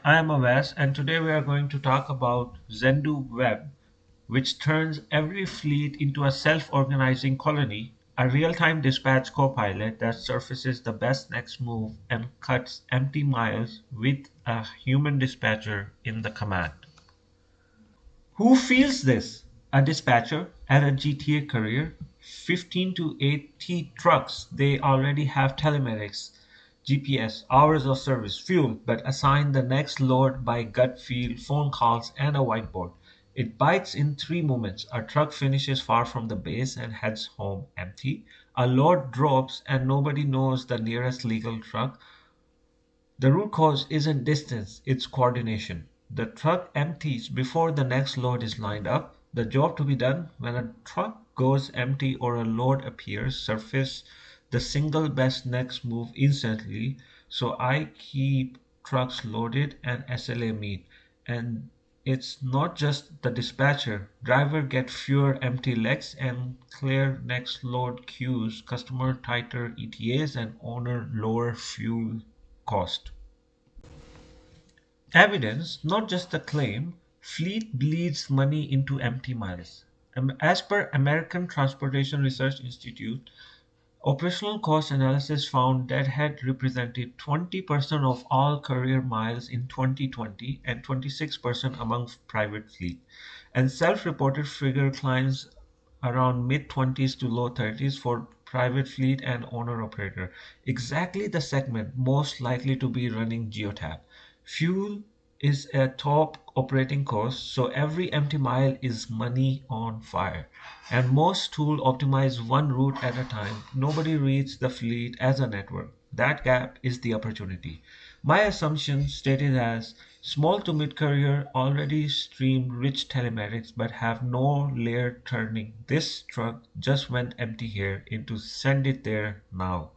I am Avas, and today we are going to talk about ZenduWeb, which turns every fleet into a self-organizing colony, a real-time dispatch copilot that surfaces the best next move and cuts empty miles with a human dispatcher in the command. Who feels this? A dispatcher at a GTA career, 15 to 80 trucks. They already have telematics, GPS, hours of service, fuel, but assign the next load by gut feel, phone calls, and a whiteboard. It bites in three moments. A truck finishes far from the base and heads home empty. A load drops and nobody knows the nearest legal truck. The root cause isn't distance, it's coordination. The truck empties before the next load is lined up. The job to be done when a truck goes empty or a load appears, surface the single best next move instantly. So I keep trucks loaded and SLA meet. And it's not just the dispatcher. Driver get fewer empty legs and clear next load queues, customer tighter ETAs and owner lower fuel cost. Evidence, not just a claim, fleet bleeds money into empty miles. As per American Transportation Research Institute, operational cost analysis found deadhead represented 20% of all career miles in 2020 and 26% among private fleet. And self-reported figure climbs around mid-20s to low 30s for private fleet and owner-operator. Exactly the segment most likely to be running geotab. Fuel is a top operating cost, so every empty mile is money on fire. And most tools optimize one route at a time. Nobody reads the fleet as a network. That gap is the opportunity. My assumption stated as small to mid-career already stream rich telematics but have no layer turning. This truck just went empty here into send it there now.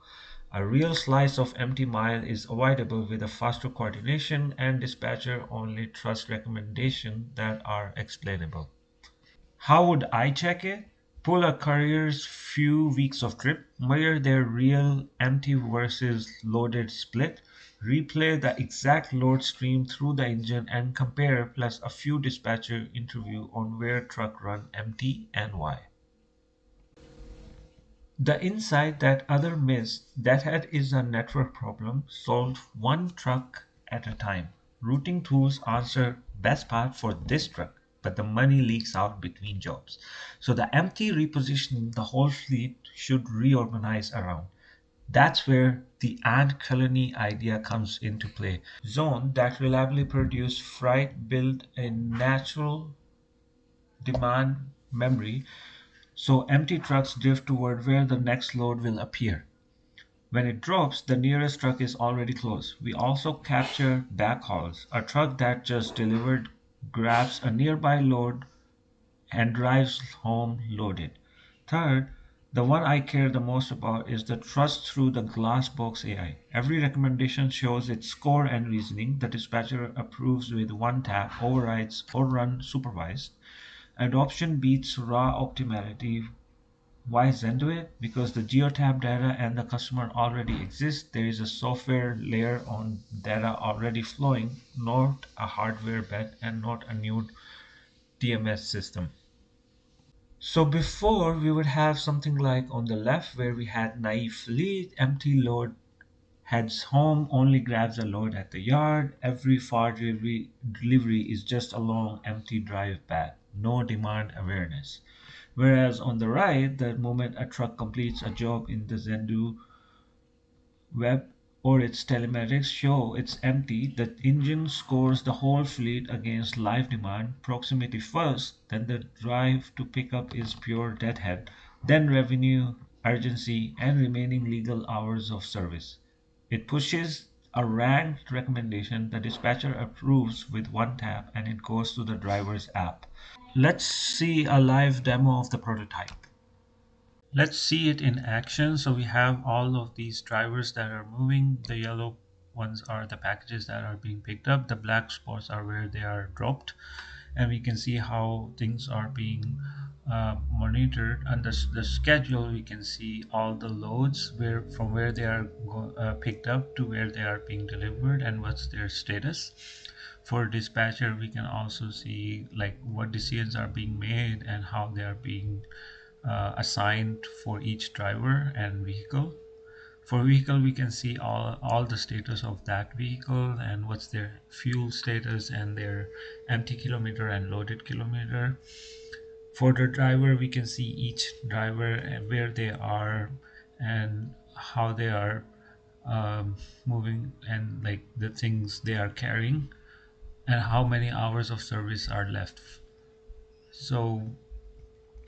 A real slice of empty mile is avoidable with a faster coordination and dispatcher only trust recommendations that are explainable. How would I check it? Pull a courier's few weeks of trip, measure their real empty versus loaded split, replay the exact load stream through the engine and compare plus a few dispatcher interview on where truck run empty and why. The insight that other miss that is a network problem solved one truck at a time. Routing tools answer best path for this truck, but the money leaks out between jobs. So the empty repositioning the whole fleet should reorganize around. That's where the ant colony idea comes into play. Zone that reliably produce freight build a natural demand memory so empty trucks drift toward where the next load will appear. When it drops, the nearest truck is already close. We also capture backhauls. A truck that just delivered grabs a nearby load and drives home loaded. Third, the one I care the most about is the trust through the glass box AI. Every recommendation shows its score and reasoning. The dispatcher approves with one tap, overrides or run supervised. Adoption beats raw optimality. Why ZenduWeb? Because the geotab data and the customer already exist. There is a software layer on data already flowing, not a hardware bet and not a new TMS system. So before we would have something like on the left where we had naive fleet, empty load heads home, only grabs a load at the yard. Every far delivery is just a long empty drive back. No demand awareness. Whereas on the right, the moment a truck completes a job in the Zendu web or its telematics show it's empty, the engine scores the whole fleet against live demand, proximity first, then the drive to pick up is pure deadhead, then revenue, urgency, and remaining legal hours of service. It pushes a ranked recommendation the dispatcher approves with one tap and it goes to the driver's app. Let's see a live demo of the prototype. Let's see it in action. So we have all of these drivers that are moving. The yellow ones are the packages that are being picked up. The black spots are where they are dropped. And we can see how things are being monitored. Under the schedule, we can see all the loads from where they are picked up to where they are being delivered and what's their status. For dispatcher, we can also see like what decisions are being made and how they are being assigned for each driver and vehicle. For vehicle, we can see all the status of that vehicle and what's their fuel status and their empty kilometer and loaded kilometer. For the driver, we can see each driver and where they are and how they are moving and like the things they are carrying and how many hours of service are left. So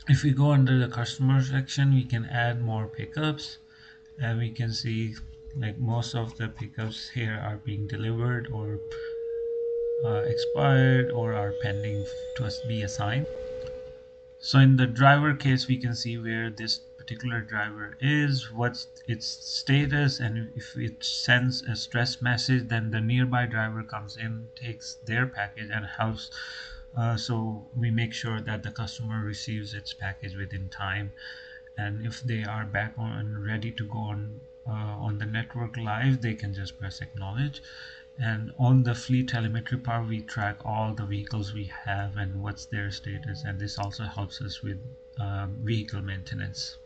if we go under the customer section, we can add more pickups and we can see like most of the pickups here are being delivered or expired or are pending to be assigned. So in the driver case, we can see where this particular driver is, what's its status, and if it sends a stress message, then the nearby driver comes in, takes their package and helps. So we make sure that the customer receives its package within time. And if they are back on ready to go on the network live, they can just press acknowledge. And on the fleet telemetry part, we track all the vehicles we have and what's their status, and this also helps us with vehicle maintenance.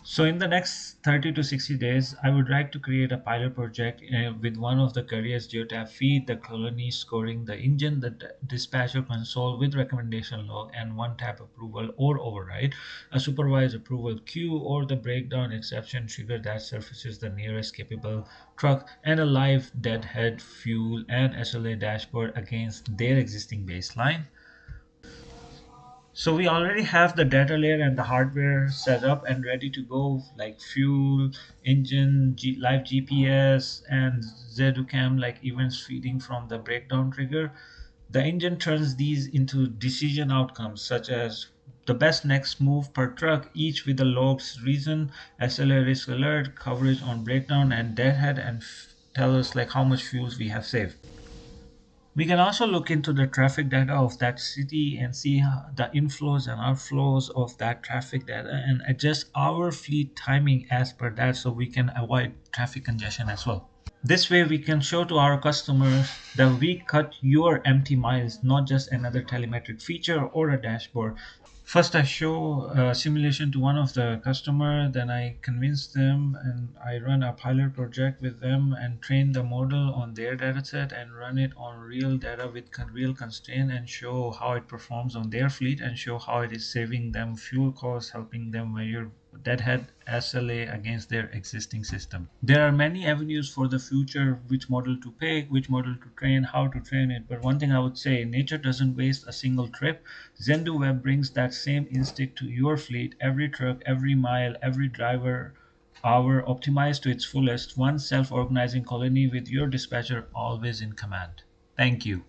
So in the next 30 to 60 days, I would like to create a pilot project with one of the carriers geotab feed, the colony scoring, the engine, the dispatcher console with recommendation log and one tab approval or override, a supervised approval queue or the breakdown exception trigger that surfaces the nearest capable truck, and a live deadhead fuel and SLA dashboard against their existing baseline. So we already have the data layer and the hardware set up and ready to go, like fuel, engine, live GPS, and ZenduCam like events feeding from the breakdown trigger. The engine turns these into decision outcomes such as the best next move per truck, each with a logs reason, SLA risk alert, coverage on breakdown, and deadhead, and tell us like how much fuels we have saved. We can also look into the traffic data of that city and see the inflows and outflows of that traffic data and adjust our fleet timing as per that so we can avoid traffic congestion as well. This way we can show to our customers that we cut your empty miles, not just another telemetric feature or a dashboard. First, I show a simulation to one of the customer, then I convince them and I run a pilot project with them and train the model on their dataset and run it on real data with real constraint and show how it performs on their fleet and show how it is saving them fuel costs, helping them measure deadhead SLA against their existing system. There are many avenues for the future, which model to pick, which model to train, how to train it. But one thing I would say, nature doesn't waste a single trip. ZenduWeb brings that same instinct to your fleet, every truck, every mile, every driver hour optimized to its fullest, one self-organizing colony with your dispatcher always in command. Thank you.